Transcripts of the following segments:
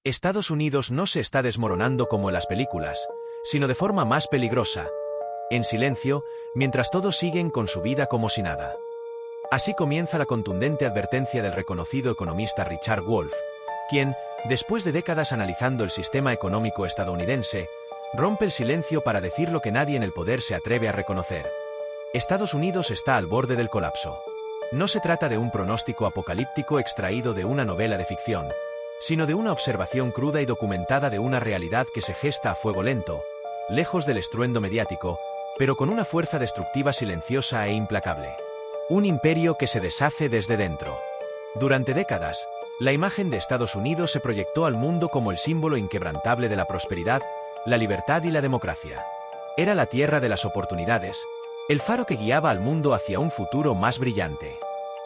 Estados Unidos no se está desmoronando como en las películas, sino de forma más peligrosa, en silencio, mientras todos siguen con su vida como si nada. Así comienza la contundente advertencia del reconocido economista Richard Wolff, quien, después de décadas analizando el sistema económico estadounidense, rompe el silencio para decir lo que nadie en el poder se atreve a reconocer. Estados Unidos está al borde del colapso. No se trata de un pronóstico apocalíptico extraído de una novela de ficción, sino de una observación cruda y documentada de una realidad que se gesta a fuego lento, lejos del estruendo mediático, pero con una fuerza destructiva silenciosa e implacable. Un imperio que se deshace desde dentro. Durante décadas, la imagen de Estados Unidos se proyectó al mundo como el símbolo inquebrantable de la prosperidad, la libertad y la democracia. Era la tierra de las oportunidades, el faro que guiaba al mundo hacia un futuro más brillante.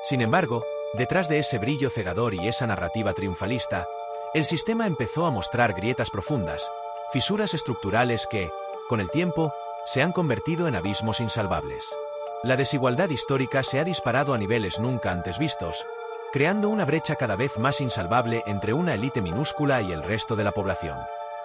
Sin embargo, detrás de ese brillo cegador y esa narrativa triunfalista, el sistema empezó a mostrar grietas profundas, fisuras estructurales que, con el tiempo, se han convertido en abismos insalvables. La desigualdad histórica se ha disparado a niveles nunca antes vistos, creando una brecha cada vez más insalvable entre una élite minúscula y el resto de la población.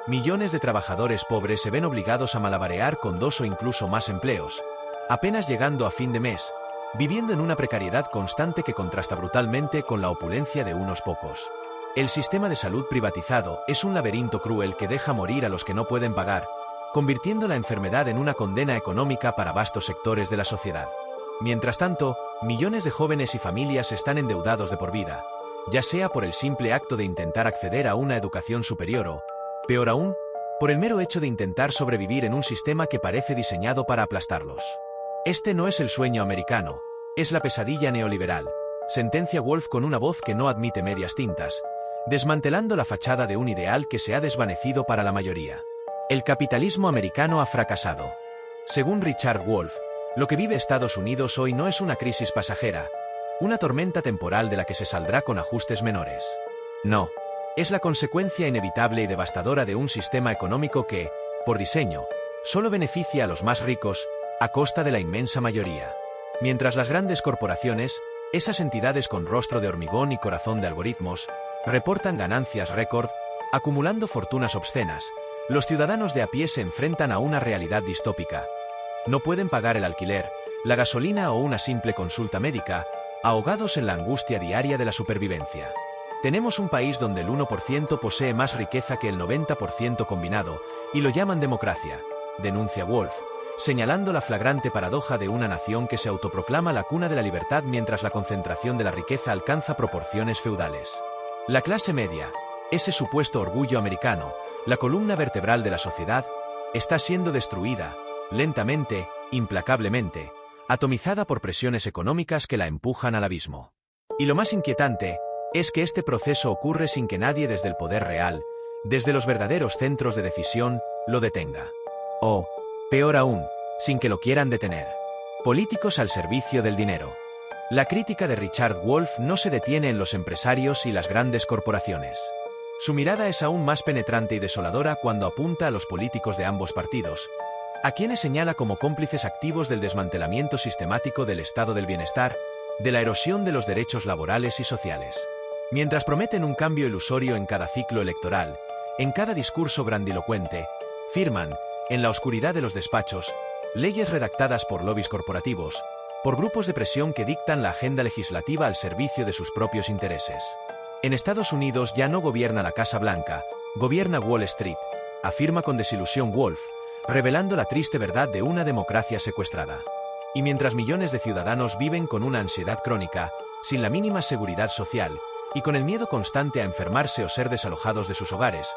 Millones de trabajadores pobres se ven obligados a malabarear con 2 o incluso más empleos, apenas llegando a fin de mes, viviendo en una precariedad constante que contrasta brutalmente con la opulencia de unos pocos. El sistema de salud privatizado es un laberinto cruel que deja morir a los que no pueden pagar, convirtiendo la enfermedad en una condena económica para vastos sectores de la sociedad. Mientras tanto, millones de jóvenes y familias están endeudados de por vida, ya sea por el simple acto de intentar acceder a una educación superior o, peor aún, por el mero hecho de intentar sobrevivir en un sistema que parece diseñado para aplastarlos. Este no es el sueño americano, es la pesadilla neoliberal, sentencia Wolff con una voz que no admite medias tintas, desmantelando la fachada de un ideal que se ha desvanecido para la mayoría. El capitalismo americano ha fracasado. Según Richard Wolff, lo que vive Estados Unidos hoy no es una crisis pasajera, una tormenta temporal de la que se saldrá con ajustes menores. No, es la consecuencia inevitable y devastadora de un sistema económico que, por diseño, solo beneficia a los más ricos, a costa de la inmensa mayoría. Mientras las grandes corporaciones, esas entidades con rostro de hormigón y corazón de algoritmos, reportan ganancias récord, acumulando fortunas obscenas, los ciudadanos de a pie se enfrentan a una realidad distópica. No pueden pagar el alquiler, la gasolina o una simple consulta médica, ahogados en la angustia diaria de la supervivencia. Tenemos un país donde el 1% posee más riqueza que el 90% combinado, y lo llaman democracia, denuncia Wolff, señalando la flagrante paradoja de una nación que se autoproclama la cuna de la libertad mientras la concentración de la riqueza alcanza proporciones feudales. La clase media, ese supuesto orgullo americano, la columna vertebral de la sociedad, está siendo destruida, lentamente, implacablemente, atomizada por presiones económicas que la empujan al abismo. Y lo más inquietante es que este proceso ocurre sin que nadie desde el poder real, desde los verdaderos centros de decisión, lo detenga. O, peor aún, sin que lo quieran detener. Políticos al servicio del dinero. La crítica de Richard Wolff no se detiene en los empresarios y las grandes corporaciones. Su mirada es aún más penetrante y desoladora cuando apunta a los políticos de ambos partidos, a quienes señala como cómplices activos del desmantelamiento sistemático del estado del bienestar, de la erosión de los derechos laborales y sociales. Mientras prometen un cambio ilusorio en cada ciclo electoral, en cada discurso grandilocuente, firman, en la oscuridad de los despachos, leyes redactadas por lobbies corporativos, por grupos de presión que dictan la agenda legislativa al servicio de sus propios intereses. En Estados Unidos ya no gobierna la Casa Blanca, gobierna Wall Street, afirma con desilusión Wolff, revelando la triste verdad de una democracia secuestrada. Y mientras millones de ciudadanos viven con una ansiedad crónica, sin la mínima seguridad social, y con el miedo constante a enfermarse o ser desalojados de sus hogares,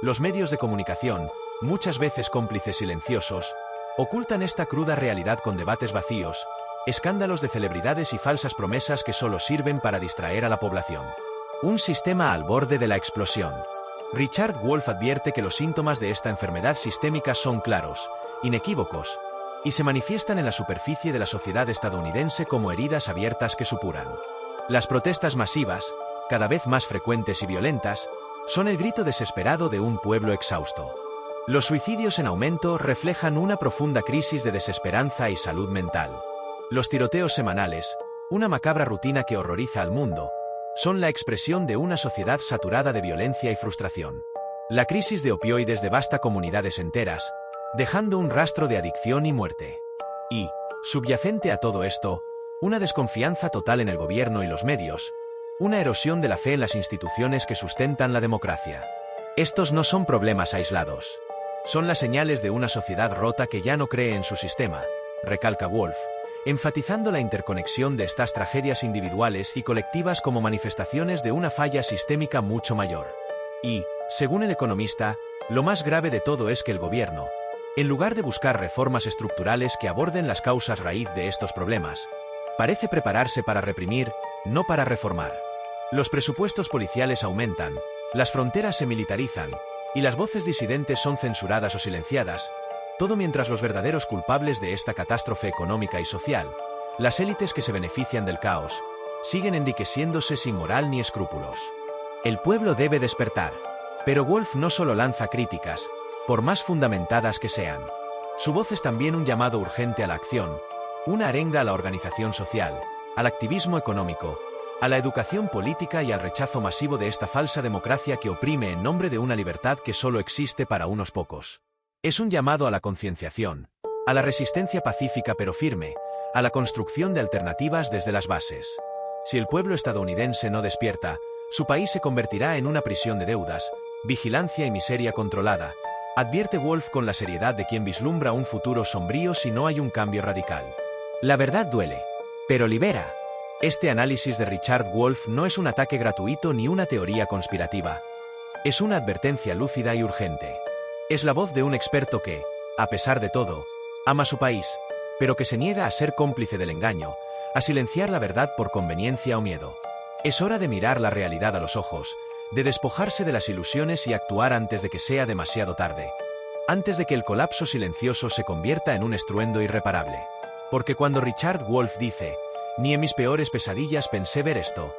los medios de comunicación, muchas veces cómplices silenciosos, ocultan esta cruda realidad con debates vacíos, escándalos de celebridades y falsas promesas que solo sirven para distraer a la población. Un sistema al borde de la explosión. Richard Wolff advierte que los síntomas de esta enfermedad sistémica son claros, inequívocos, y se manifiestan en la superficie de la sociedad estadounidense como heridas abiertas que supuran. Las protestas masivas, cada vez más frecuentes y violentas, son el grito desesperado de un pueblo exhausto. Los suicidios en aumento reflejan una profunda crisis de desesperanza y salud mental. Los tiroteos semanales, una macabra rutina que horroriza al mundo, son la expresión de una sociedad saturada de violencia y frustración. La crisis de opioides devasta comunidades enteras, dejando un rastro de adicción y muerte. Y, subyacente a todo esto, una desconfianza total en el gobierno y los medios, una erosión de la fe en las instituciones que sustentan la democracia. Estos no son problemas aislados. Son las señales de una sociedad rota que ya no cree en su sistema, recalca Wolf, enfatizando la interconexión de estas tragedias individuales y colectivas como manifestaciones de una falla sistémica mucho mayor. Y, según el economista, lo más grave de todo es que el gobierno, en lugar de buscar reformas estructurales que aborden las causas raíz de estos problemas, parece prepararse para reprimir, no para reformar. Los presupuestos policiales aumentan, las fronteras se militarizan, y las voces disidentes son censuradas o silenciadas, todo mientras los verdaderos culpables de esta catástrofe económica y social, las élites que se benefician del caos, siguen enriqueciéndose sin moral ni escrúpulos. El pueblo debe despertar. Pero Wolf no solo lanza críticas, por más fundamentadas que sean. Su voz es también un llamado urgente a la acción, una arenga a la organización social, al activismo económico, a la educación política y al rechazo masivo de esta falsa democracia que oprime en nombre de una libertad que solo existe para unos pocos. Es un llamado a la concienciación, a la resistencia pacífica pero firme, a la construcción de alternativas desde las bases. Si el pueblo estadounidense no despierta, su país se convertirá en una prisión de deudas, vigilancia y miseria controlada, advierte Wolf con la seriedad de quien vislumbra un futuro sombrío si no hay un cambio radical. La verdad duele, pero libera. Este análisis de Richard Wolf no es un ataque gratuito ni una teoría conspirativa. Es una advertencia lúcida y urgente. Es la voz de un experto que, a pesar de todo, ama su país, pero que se niega a ser cómplice del engaño, a silenciar la verdad por conveniencia o miedo. Es hora de mirar la realidad a los ojos, de despojarse de las ilusiones y actuar antes de que sea demasiado tarde. Antes de que el colapso silencioso se convierta en un estruendo irreparable. Porque cuando Richard Wolf dice, «Ni en mis peores pesadillas pensé ver esto»,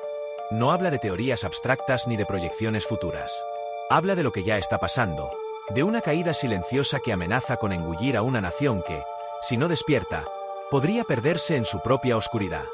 no habla de teorías abstractas ni de proyecciones futuras. Habla de lo que ya está pasando, de una caída silenciosa que amenaza con engullir a una nación que, si no despierta, podría perderse en su propia oscuridad.